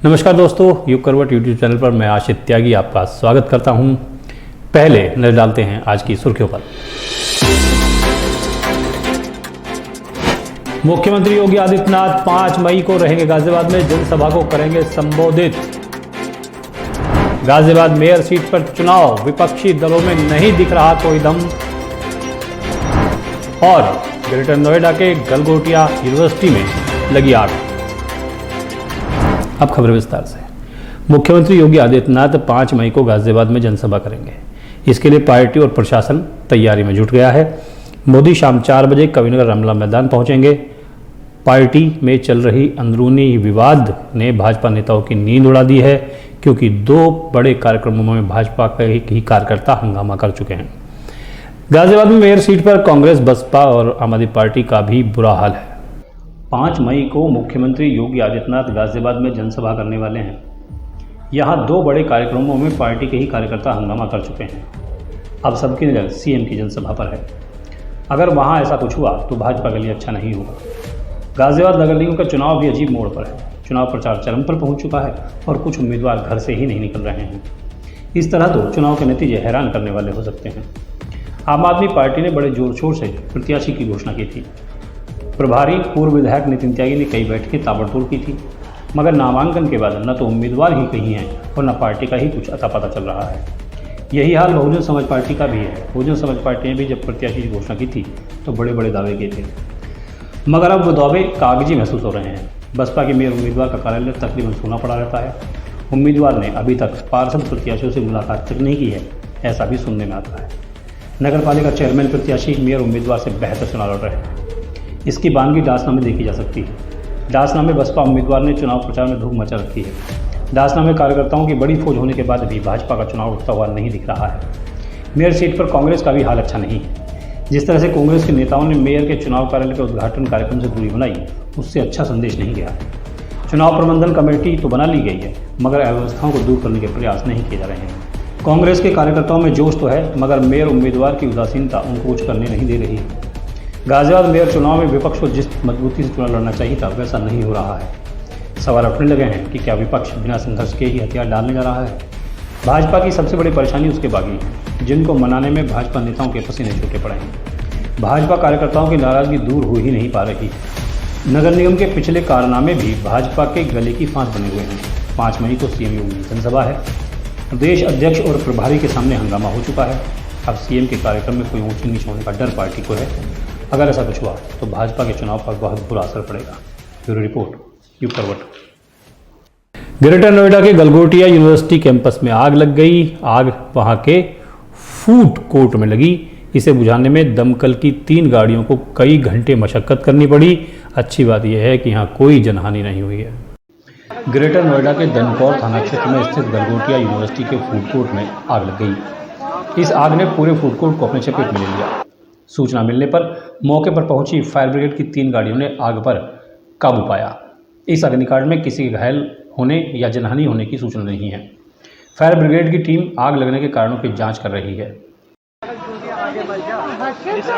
नमस्कार दोस्तों, युग करवट यूट्यूब चैनल पर मैं आशित त्यागी आपका स्वागत करता हूं। पहले नजर डालते हैं आज की सुर्खियों पर। मुख्यमंत्री योगी आदित्यनाथ 5 मई को रहेंगे गाजियाबाद में, जनसभा को करेंगे संबोधित। गाजियाबाद मेयर सीट पर चुनाव, विपक्षी दलों में नहीं दिख रहा कोई दम। और ग्रेटर नोएडा के गलगोटिया यूनिवर्सिटी में लगी आग। अब खबर विस्तार से। मुख्यमंत्री योगी आदित्यनाथ 5 मई को गाजियाबाद में जनसभा करेंगे। इसके लिए पार्टी और प्रशासन तैयारी में जुट गया है। मोदी शाम 4 बजे कविनगर रामलीला मैदान पहुंचेंगे। पार्टी में चल रही अंदरूनी विवाद ने भाजपा नेताओं की नींद उड़ा दी है, क्योंकि 2 बड़े कार्यक्रमों में भाजपा के ही कार्यकर्ता हंगामा कर चुके हैं। गाजियाबाद में मेयर सीट पर कांग्रेस, बसपा और आम आदमी पार्टी का भी बुरा हाल है। 5 मई को मुख्यमंत्री योगी आदित्यनाथ गाजियाबाद में जनसभा करने वाले हैं। यहां 2 बड़े कार्यक्रमों में पार्टी के ही कार्यकर्ता हंगामा कर चुके हैं। अब सबकी नज़र सीएम की जनसभा पर है। अगर वहां ऐसा कुछ हुआ तो भाजपा के लिए अच्छा नहीं होगा। गाजियाबाद नगर निगम का चुनाव भी अजीब मोड़ पर है। चुनाव प्रचार चरम पर पहुंच चुका है और कुछ उम्मीदवार घर से ही नहीं निकल रहे हैं। इस तरह तो चुनाव के नतीजे हैरान करने वाले हो सकते हैं। आम आदमी पार्टी ने बड़े जोर शोर से प्रत्याशी की घोषणा की थी। प्रभारी पूर्व विधायक नितिन त्यागी ने कई बैठकें ताबड़तोड़ की थी, मगर नामांकन के बाद न तो उम्मीदवार ही कहीं हैं और न पार्टी का ही कुछ अता पता चल रहा है। यही हाल बहुजन समाज पार्टी का भी है। बहुजन समाज पार्टी ने भी जब प्रत्याशी की घोषणा की थी तो बड़े बड़े दावे किए थे, मगर अब वो दावे कागजी महसूस हो रहे हैं। बसपा के मेयर उम्मीदवार का कार्यालय तकरीबन सूना पड़ा रहता है। उम्मीदवार ने अभी तक पार्षद प्रत्याशियों से मुलाकात तक नहीं की है, ऐसा भी सुनने में आता है। नगर पालिका चेयरमैन प्रत्याशी मेयर उम्मीदवार से बेहतर चुनाव लड़ रहे हैं। इसकी बानगी डासना में देखी जा सकती है। डासना में बसपा उम्मीदवार ने चुनाव प्रचार में धूम मचा रखी है। डासना में कार्यकर्ताओं की बड़ी फौज होने के बाद भी भाजपा का चुनाव उठता हुआ नहीं दिख रहा है। मेयर सीट पर कांग्रेस का भी हाल अच्छा नहीं है। जिस तरह से कांग्रेस के नेताओं ने मेयर के चुनाव कार्यालय के उद्घाटन कार्यक्रम से दूरी बनाई, उससे अच्छा संदेश नहीं गया। चुनाव प्रबंधन कमेटी तो बना ली गई है, मगर अव्यवस्थाओं को दूर करने के प्रयास नहीं किए जा रहे हैं। कांग्रेस के कार्यकर्ताओं में जोश तो है, मगर मेयर उम्मीदवार की उदासीनता उनको कुछ करने नहीं दे रही है। गाजियाबाद मेयर चुनाव में विपक्ष को जिस मजबूती से चुनाव लड़ना चाहिए था, वैसा नहीं हो रहा है। सवाल उठने लगे हैं कि क्या विपक्ष बिना संघर्ष के ही हथियार डालने जा रहा है। भाजपा की सबसे बड़ी परेशानी उसके बागी हैं, जिनको मनाने में भाजपा नेताओं के पसीने छूटे पड़े हैं। भाजपा कार्यकर्ताओं की नाराजगी दूर हो ही नहीं पा रही। नगर निगम के पिछले कारनामे भी भाजपा के गले की फांस बने हुए हैं। 5 मई को सीएम योगी की जनसभा है। प्रदेश अध्यक्ष और प्रभारी के सामने हंगामा हो चुका है। अब सीएम के कार्यक्रम में कोई ऊंच नीच होने का डर पार्टी को है। अगर ऐसा कुछ हुआ तो भाजपा के चुनाव पर बहुत बुरा असर पड़ेगा। ब्यूरो रिपोर्ट, युग करवट। ग्रेटर नोएडा के गलगोटिया यूनिवर्सिटी कैंपस में आग लग गई। आग वहां के फूड कोर्ट में लगी। इसे बुझाने में दमकल की 3 गाड़ियों को कई घंटे मशक्कत करनी पड़ी। अच्छी बात यह है कि यहाँ कोई जनहानि नहीं हुई है। ग्रेटर नोएडा के दनकौर थाना क्षेत्र में स्थित गलगोटिया यूनिवर्सिटी के फूड कोर्ट में आग लग गई। इस आग ने पूरे फूड कोर्ट को अपने चपेट में ले लिया। सूचना मिलने पर मौके पर पहुंची फायर ब्रिगेड की 3 गाड़ियों ने आग पर काबू पाया। इस अग्निकांड में किसी के घायल होने या जनहानि होने की सूचना नहीं है। फायर ब्रिगेड की टीम आग लगने के कारणों की जांच कर रही है।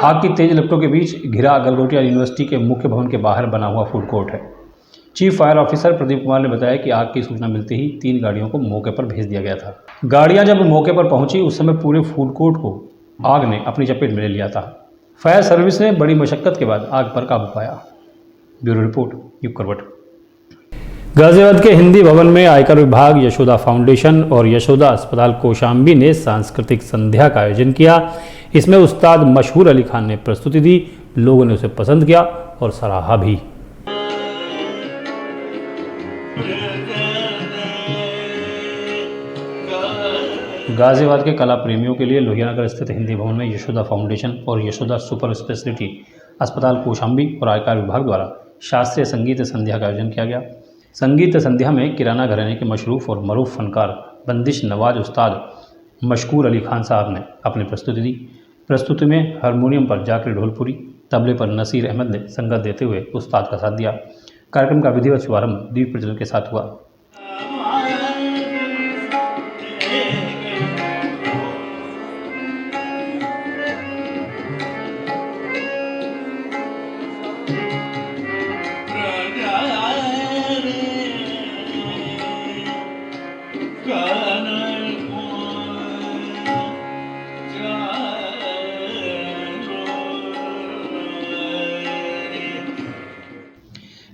आग की तेज लपटों के बीच घिरा गलगोटिया यूनिवर्सिटी के मुख्य भवन के बाहर बना हुआ फूड कोर्ट है। Chief fire officer Pradeep Kumar ने बताया कि आग की सूचना मिलते ही 3 गाड़ियों को मौके पर भेज दिया गया था। गाड़ियां जब मौके पर पहुंची उस समय पूरे फूड कोर्ट को आग ने अपनी चपेट में ले लिया था। फायर सर्विस ने बड़ी मशक्कत के बाद आग पर काबू पाया। ब्यूरो रिपोर्ट, युग करवट। गाजियाबाद के हिंदी भवन में आयकर विभाग, यशोदा फाउंडेशन और यशोदा अस्पताल कौशाम्बी ने सांस्कृतिक संध्या का आयोजन किया। इसमें उस्ताद मशहूर अली खान ने प्रस्तुति दी। लोगों ने उसे पसंद किया और सराहा भी। गाजियाबाद के कला प्रेमियों के लिए लोहियानगर स्थित हिंदी भवन में यशोदा फाउंडेशन और यशोदा सुपर स्पेशलिटी अस्पताल कौशाम्बी और आयकर विभाग द्वारा शास्त्रीय संगीत संध्या का आयोजन किया गया। संगीत संध्या में किराना घराने के मशरूफ और मरूफ फनकार बंदिश नवाज उस्ताद मशकूर अली खान साहब ने अपनी प्रस्तुति दी। प्रस्तुति में हारमोनियम पर जाकिर ढोलपुरी, तबले पर नसीर अहमद ने संगत देते हुए उस्ताद का साथ दिया। कार्यक्रम का विधिवत शुभारंभ दीप प्रज्वलन के साथ हुआ।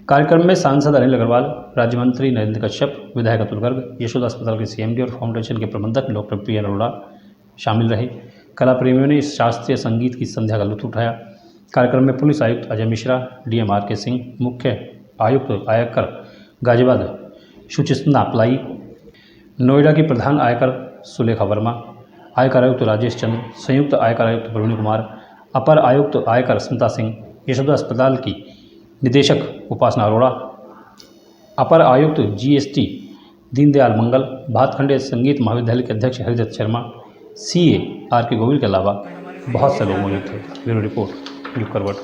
कार्यक्रम में सांसद अनिल अग्रवाल, राज्य मंत्री नरेंद्र कश्यप, विधायक अतुल गर्ग, यशोदा अस्पताल के सीएमडी और फाउंडेशन के प्रबंधक डॉक्टर प्रिया अरोड़ा शामिल रहे। कला प्रेमियों ने इस शास्त्रीय संगीत की संध्या का लुत्फ उठाया। कार्यक्रम में पुलिस आयुक्त अजय मिश्रा, डीएम आर के सिंह, मुख्य आयुक्त आयकर गाजियाबाद सुचिस्ना पलाई, नोएडा की प्रधान आयकर सुलेखा वर्मा, आयकर आयुक्त राजेश चंद्र, संयुक्त आयकर आयुक्त प्रवीण कुमार, अपर आयुक्त आयकर स्मिता सिंह, यशोदा अस्पताल की निदेशक उपासना अरोड़ा, अपर आयुक्त जीएसटी दीनदयाल मंगल, भातखंडे संगीत महाविद्यालय के अध्यक्ष हरिदत्त शर्मा, सीए आर के गोविल के अलावा बहुत से लोग मौजूद थे। ब्यूरो रिपोर्ट, युग करवट।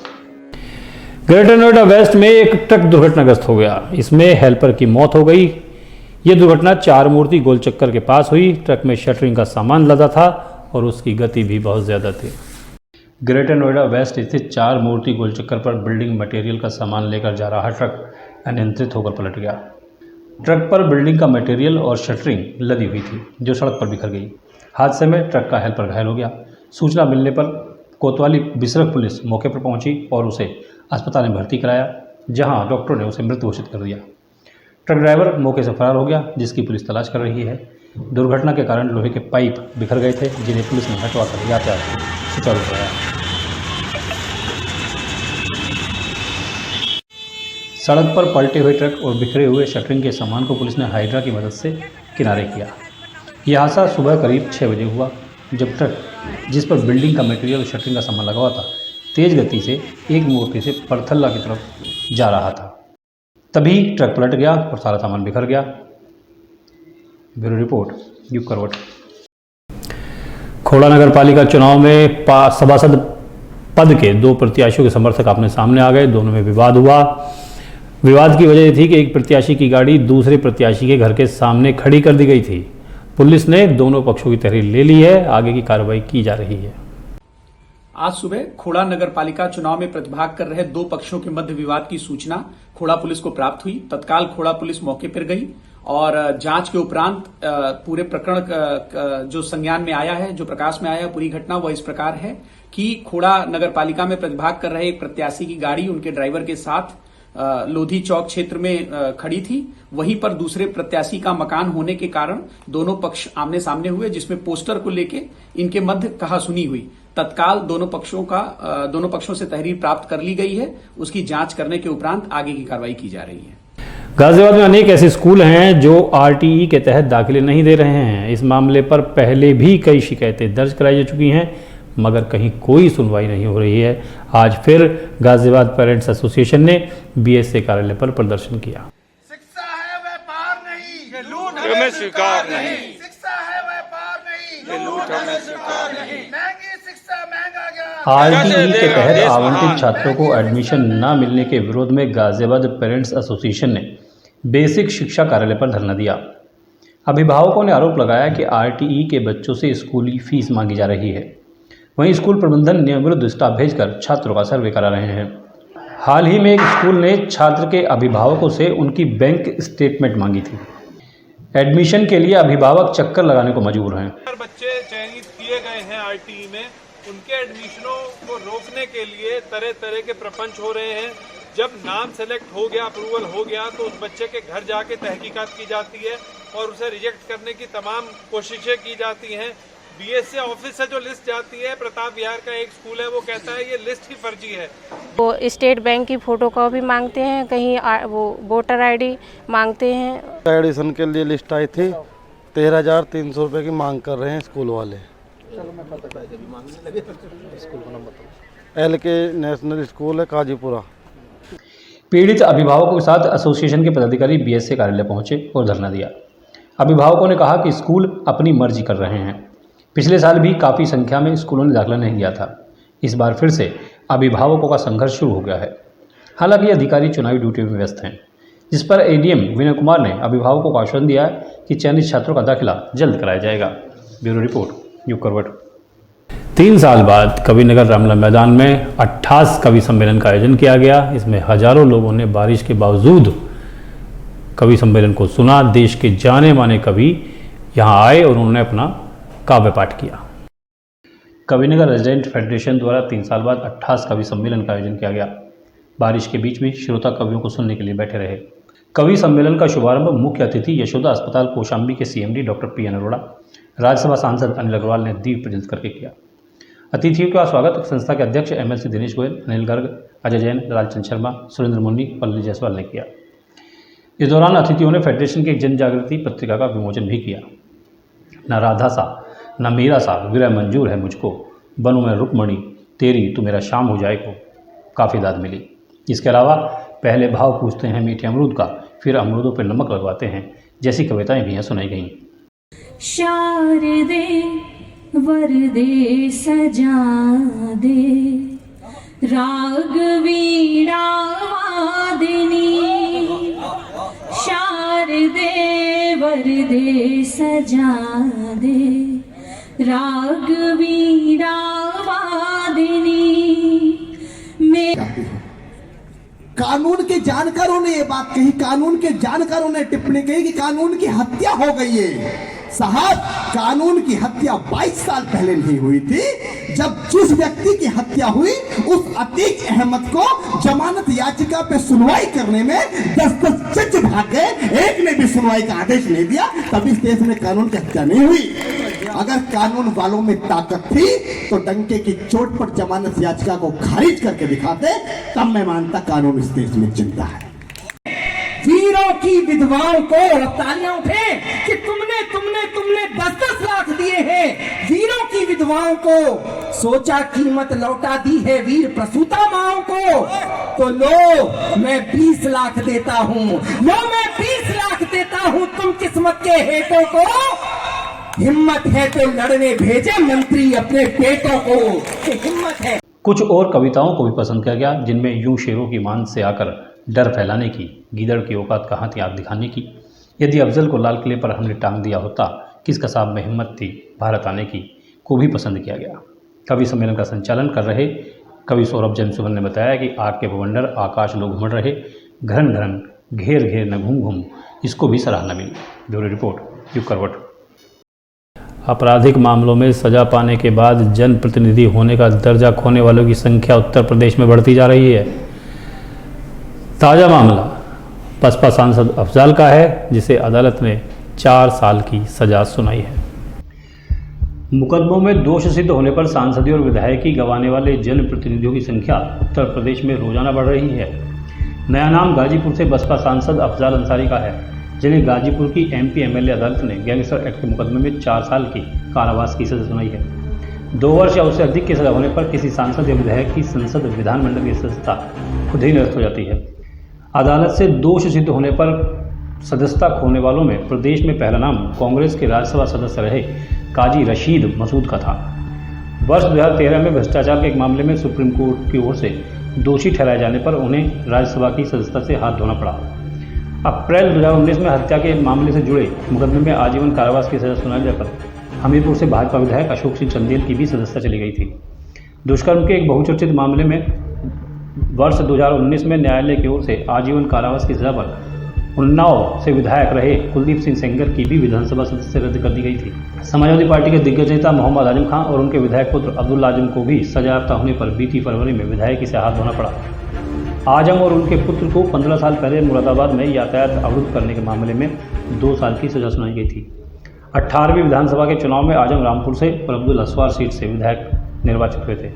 ग्रेटर नोएडा वेस्ट में एक ट्रक दुर्घटनाग्रस्त हो गया। इसमें हेल्पर की मौत हो गई। ये दुर्घटना चार मूर्ति गोल चक्कर के पास हुई। ट्रक में शटरिंग का सामान लदा था और उसकी गति भी बहुत ज़्यादा थी। ग्रेटर नोएडा वेस्ट स्थित चार मूर्ति गोल चक्कर पर बिल्डिंग मटेरियल का सामान लेकर जा रहा ट्रक अनियंत्रित होकर पलट गया। ट्रक पर बिल्डिंग का मटेरियल और शटरिंग लदी हुई थी जो सड़क पर बिखर गई। हादसे में ट्रक का हेल्पर घायल हो गया। सूचना मिलने पर कोतवाली बिसरख पुलिस मौके पर पहुंची और उसे अस्पताल में भर्ती कराया, जहां डॉक्टरों ने उसे मृत घोषित कर दिया। ट्रक ड्राइवर मौके से फरार हो गया, जिसकी पुलिस तलाश कर रही है। दुर्घटना के कारण लोहे के पाइप बिखर गए थे, जिन्हें पुलिस ने हटवाकर यातायात सुचारू कराया। सड़क पर पलटे हुए ट्रक और बिखरे हुए शटरिंग के सामान को पुलिस ने हाइड्रा की मदद से किनारे किया। यह हादसा सुबह करीब 6 बजे हुआ, जब ट्रक जिस पर बिल्डिंग का मटेरियल और शटरिंग का सामान लगा हुआ था तेज गति से एक मूर्ति से परथल्ला की तरफ जा रहा था। तभी ट्रक पलट गया और सारा सामान बिखर गया। ब्यूरो रिपोर्ट, युग करवट। खोड़ा नगर पालिका चुनाव में सभासद पद के 2 प्रत्याशियों के समर्थक अपने सामने आ गए। दोनों में विवाद हुआ। विवाद की वजह ये थी कि एक प्रत्याशी की गाड़ी दूसरे प्रत्याशी के घर के सामने खड़ी कर दी गई थी। पुलिस ने दोनों पक्षों की तहरीर ले ली है। आगे की कार्रवाई की जा रही है। आज सुबह खोड़ा नगर पालिका चुनाव में प्रतिभाग कर रहे 2 पक्षों के मध्य विवाद की सूचना खोड़ा पुलिस को प्राप्त हुई। तत्काल खोड़ा पुलिस मौके पर गई और जांच के उपरांत पूरे प्रकरण जो संज्ञान में आया है, जो प्रकाश में आया है, पूरी घटना वह इस प्रकार है कि खोड़ा नगर पालिका में प्रतिभाग कर रहे एक प्रत्याशी की गाड़ी उनके ड्राइवर के साथ लोधी चौक क्षेत्र में खड़ी थी। वहीं पर दूसरे प्रत्याशी का मकान होने के कारण दोनों पक्ष आमने सामने हुए, जिसमें पोस्टर को लेके इनके मध्य कहासुनी हुई। तत्काल दोनों पक्षों से तहरीर प्राप्त कर ली गई है। उसकी जांच करने के उपरांत आगे की कार्रवाई की जा रही है। गाजियाबाद में अनेक ऐसे स्कूल हैं जो आरटीई के तहत दाखिले नहीं दे रहे हैं। इस मामले पर पहले भी कई शिकायतें दर्ज कराई जा चुकी हैं, मगर कहीं कोई सुनवाई नहीं हो रही है। आज फिर गाजियाबाद पेरेंट्स एसोसिएशन ने बीएसए कार्यालय पर प्रदर्शन किया। शिक्षा है व्यापार नहीं, ये लूट हमें स्वीकार नहीं। शिक्षा है व्यापार नहीं, ये लूट हमें स्वीकार नहीं। महंगी शिक्षा, महंगा ज्ञान। आरटीई के तहत आवंटित छात्रों को एडमिशन न मिलने के विरोध में गाजियाबाद पेरेंट्स एसोसिएशन ने बेसिक शिक्षा कार्यालय पर धरना दिया। अभिभावकों ने आरोप लगाया कि आरटीई के बच्चों से स्कूली फीस मांगी जा रही है। वहीं स्कूल प्रबंधन नियमविरुद्ध स्टाफ भेजकर छात्रों का सर्वे करा रहे हैं। हाल ही में एक स्कूल ने छात्र के अभिभावकों से उनकी बैंक स्टेटमेंट मांगी थी। एडमिशन के लिए अभिभावक चक्कर लगाने को मजबूर हैं। बच्चे चयनित किए गए हैं आरटीई में, उनके एडमिशनों को रोकने के लिए तरह तरह के प्रपंच हो रहे हैं। जब नाम सेलेक्ट हो गया, अप्रूवल हो गया, तो उस बच्चे के घर जाके तहकीकात की जाती है और उसे रिजेक्ट करने की तमाम कोशिशें की जाती हैं। बीएसए ऑफिस से जो लिस्ट जाती है, प्रताप विहार का एक स्कूल है, वो कहता है ये लिस्ट ही फर्जी है। वो स्टेट बैंक की फोटोकॉपी मांगते हैं, कहीं वो वोटर आईडी मांगते हैं। एडमिशन के लिए लिस्ट आई थी, 13,300 रुपये की मांग कर रहे हैं स्कूल वाले। LK नेशनल स्कूल है काजीपुरा। पीड़ित अभिभावकों के साथ एसोसिएशन के पदाधिकारी बीएसए कार्यालय पहुंचे और धरना दिया। अभिभावकों ने कहा कि स्कूल अपनी मर्जी कर रहे हैं। पिछले साल भी काफ़ी संख्या में स्कूलों ने दाखिला नहीं दिया था। इस बार फिर से अभिभावकों का संघर्ष शुरू हो गया है। हालांकि अधिकारी चुनावी ड्यूटी में व्यस्त हैं, जिस पर एडीएम विनय कुमार ने अभिभावकों को आश्वासन दिया है कि चयनित छात्रों का दाखिला जल्द कराया जाएगा। ब्यूरो रिपोर्ट, युग करवट। 3 साल बाद कविनगर रामला मैदान में 28 कवि सम्मेलन का आयोजन किया गया। इसमें हजारों लोगों ने बारिश के बावजूद कवि सम्मेलन को सुना। देश के जाने माने कवि यहाँ आए और उन्होंने अपना काव्य पाठ किया। कविनगर रेजिडेंट फेडरेशन द्वारा 3 साल बाद 28 कवि सम्मेलन का आयोजन किया गया। बारिश के बीच भी श्रोता कवियों को सुनने के लिए बैठे रहे। कवि सम्मेलन का शुभारंभ मुख्य अतिथि यशोदा अस्पताल कौशाम्बी के CMD doctor PN. Arora, Rajya Sabha सांसद अनिल अग्रवाल ने दीप प्रज्वलित करके किया। अतिथियों का स्वागत संस्था के अध्यक्ष एमएलसी दिनेश गोयल, अनिल गर्ग, अजय जैन, लालचंद शर्मा, सुरेंद्र मुन्नी, पल्लवी जायसवाल ने किया। इस दौरान अतिथियों ने फेडरेशन की जन जागृति पत्रिका का विमोचन भी किया। न राधा सा न मीरा सा विरह मंजूर है मुझको, बनूं मैं रुक्मणी तेरी तू मेरा शाम हो जाए को काफ़ी दाद मिली। इसके अलावा पहले भाव पूछते हैं मीठे अमरूद का, फिर अमरूदों पर नमक लगवाते हैं जैसी कविताएं भी यहाँ सुनाई गईं। शारदे वरदे सजा दे राग वीणा वादिनी, शारदे वरदे सजा दे राग वीणा वादिनी। कानून के जानकारों ने ये बात कही, कानून के जानकारों ने टिप्पणी कही कि कानून की हत्या हो गई है। साहब, कानून की हत्या 22 साल पहले नहीं हुई थी। जब जिस व्यक्ति की हत्या हुई उस अतीक अहमद को जमानत याचिका पे सुनवाई करने में 10 जज भाग गए, एक ने भी सुनवाई का आदेश नहीं दिया, तब इस देश में कानून की हत्या नहीं हुई। अगर कानून वालों में ताकत थी तो डंके की चोट पर जमानत याचिका को खारिज करके दिखाते, तब मैं मानता कानून इस देश में जिंदा है। वीरों की विधवाओं को तालियां उठे कि तुमने 10-10 लाख दिए हैं वीरों की विधवाओं को, सोचा कीमत लौटा दी है वीर प्रसूता माओं को, तो लो मैं 20 लाख देता हूँ, लो मैं 20 लाख देता हूँ तुम किस्मत के हेटों को। हिम्मत है तो लड़ने भेजे मंत्री अपने बेटों को, हिम्मत है। कुछ और कविताओं को भी पसंद किया गया, जिनमें यूं शेरों की मान से आकर डर फैलाने की, गीदड़ की औकात कहाँ थी आग दिखाने की, यदि अफजल को लाल किले पर हमने टांग दिया होता, किस कसाब में हिम्मत थी भारत आने की, को भी पसंद किया गया। कवि सम्मेलन का संचालन कर रहे कवि सौरभ जैन सुमन ने बताया कि आग के बवंडर आकाश लोग घुमड़ रहे, घरन घरन घेर घेर न घूम घूम, इसको भी सराहना मिली। ब्यूरो रिपोर्ट, युग करवट। आपराधिक मामलों में सजा पाने के बाद जनप्रतिनिधि होने का दर्जा खोने वालों की संख्या उत्तर प्रदेश में बढ़ती जा रही है। ताज़ा मामला बसपा सांसद अफजाल का है, जिसे अदालत ने 4 साल की सजा सुनाई है। मुकदमों में दोष सिद्ध होने पर सांसदी और विधायकी गंवाने वाले जनप्रतिनिधियों की संख्या उत्तर प्रदेश में रोजाना बढ़ रही है। नया नाम गाजीपुर से बसपा सांसद अफजाल अंसारी का है, जिन्हें गाजीपुर की एमपी एमएलए अदालत ने गैंगस्टर एक्ट के मुकदमे में 4 साल की कारावास की सजा सुनाई है। 2 वर्ष या उससे अधिक की सजा होने पर किसी सांसद या विधायक की संसद विधानमंडल की सदस्यता खुद ही निरस्त हो जाती है। अदालत से दोष सिद्ध होने पर सदस्यता खोने वालों में प्रदेश में पहला नाम कांग्रेस के राज्यसभा सदस्य रहे काजी रशीद मसूद का था। वर्ष 2013 में भ्रष्टाचार के एक मामले में सुप्रीम कोर्ट की ओर से दोषी ठहराए जाने पर उन्हें राज्यसभा की सदस्यता से हाथ धोना पड़ा। अप्रैल 2019 में हत्या के मामले से जुड़े मुकदमे में आजीवन कारावास की सजा सुनाने पर हमीरपुर से भाजपा विधायक अशोक सिंह चंदेल की भी सदस्यता चली गई थी। दुष्कर्म के एक बहुचर्चित मामले में वर्ष 2019 में न्यायालय की ओर से आजीवन कारावास की सजा पर उन्नाव से विधायक रहे कुलदीप सिंह सेंगर की भी विधानसभा सदस्य रद्द कर दी गई थी। समाजवादी पार्टी के दिग्गज नेता मोहम्मद आजम खान और उनके विधायक पुत्र अब्दुल्ला आजम को भी सजायाफ्ता होने पर बीती फरवरी में विधायकी से हाथ धोना पड़ा। आजम और उनके पुत्र को 15 साल पहले मुरादाबाद में यातायात अवरुद्ध करने के मामले में 2 साल की सजा सुनाई गई थी। 18वीं विधानसभा के चुनाव में आजम रामपुर से और अब्दुल असवार सीट से विधायक निर्वाचित हुए थे।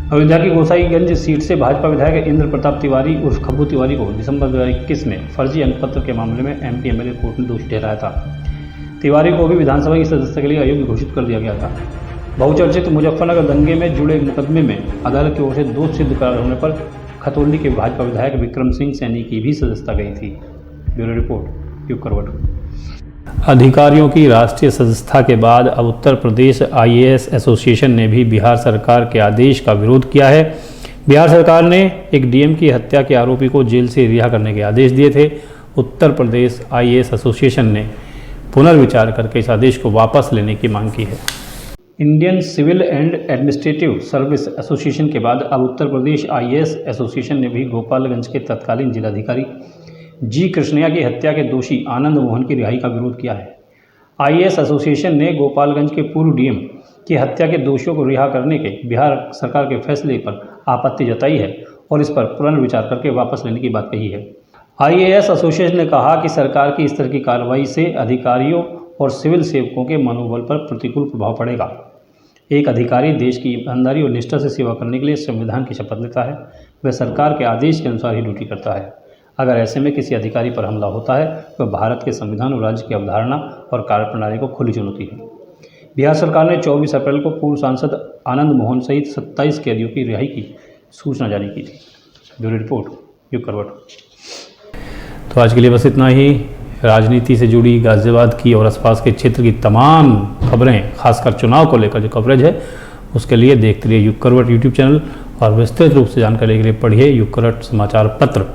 अयोध्या की गोसाईगंज सीट से भाजपा विधायक इंद्र प्रताप तिवारी उर्फ खब्बू तिवारी को दिसंबर 2021 में फर्जी अंकपत्र के मामले में एमपी एमएलए कोर्ट ने दोषी ठहराया था। तिवारी को भी विधानसभा की सदस्यता के लिए अयोग्य घोषित कर दिया गया था। बहुचर्चित मुजफ्फरनगर दंगे में जुड़े मुकदमे में अदालत की ओर से दोष सिद्ध करार होने पर खतौली के भाजपा विधायक विक्रम सिंह सैनी की भी सदस्यता गई थी। ब्यूरो रिपोर्ट, युग करवट। अधिकारियों की राष्ट्रीय सदस्यता के बाद अब उत्तर प्रदेश आईएएस एसोसिएशन ने भी बिहार सरकार के आदेश का विरोध किया है। बिहार सरकार ने एक डीएम की हत्या के आरोपी को जेल से रिहा करने के आदेश दिए थे। उत्तर प्रदेश आईएएस एसोसिएशन ने पुनर्विचार करके इस आदेश को वापस लेने की मांग की है। Indian civil and administrative service association के बाद अब उत्तर प्रदेश आईएएस एसोसिएशन ने भी गोपालगंज के तत्कालीन जिलाधिकारी जी कृष्णैया की हत्या के दोषी आनंद मोहन की रिहाई का विरोध किया है। आईएएस एसोसिएशन ने गोपालगंज के पूर्व डीएम की हत्या के दोषियों को रिहा करने के बिहार सरकार के फैसले पर आपत्ति जताई है और इस पर पुनर्विचार करके वापस लेने की बात कही है। IAS एसोसिएशन ने कहा कि सरकार की इस तरह की कार्रवाई से अधिकारियों और सिविल सेवकों के मनोबल पर प्रतिकूल प्रभाव पड़ेगा। एक अधिकारी देश की ईमानदारी और निष्ठा से सेवा करने के लिए संविधान की शपथ लेता है, वह सरकार के आदेश के अनुसार ही ड्यूटी करता है। अगर ऐसे में किसी अधिकारी पर हमला होता है तो भारत के संविधान और राज्य की अवधारणा और कार्यप्रणाली को खुली चुनौती है। बिहार सरकार ने 24 अप्रैल को पूर्व सांसद आनंद मोहन सहित 27 कैदियों की रिहाई की सूचना जारी की थी। ब्यूरो रिपोर्ट, युग करवट। तो आज के लिए बस इतना ही। राजनीति से जुड़ी गाजियाबाद की और आसपास के क्षेत्र की तमाम खबरें, खासकर चुनाव को लेकर जो कवरेज है, उसके लिए देखते रहिए युग करवट यूट्यूब चैनल और विस्तृत रूप से जानकारी के लिए पढ़िए युग करवट समाचार पत्र।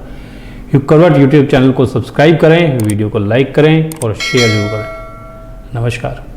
युग करवट यूट्यूब चैनल को सब्सक्राइब करें, वीडियो को लाइक करें और शेयर जरूर करें। नमस्कार।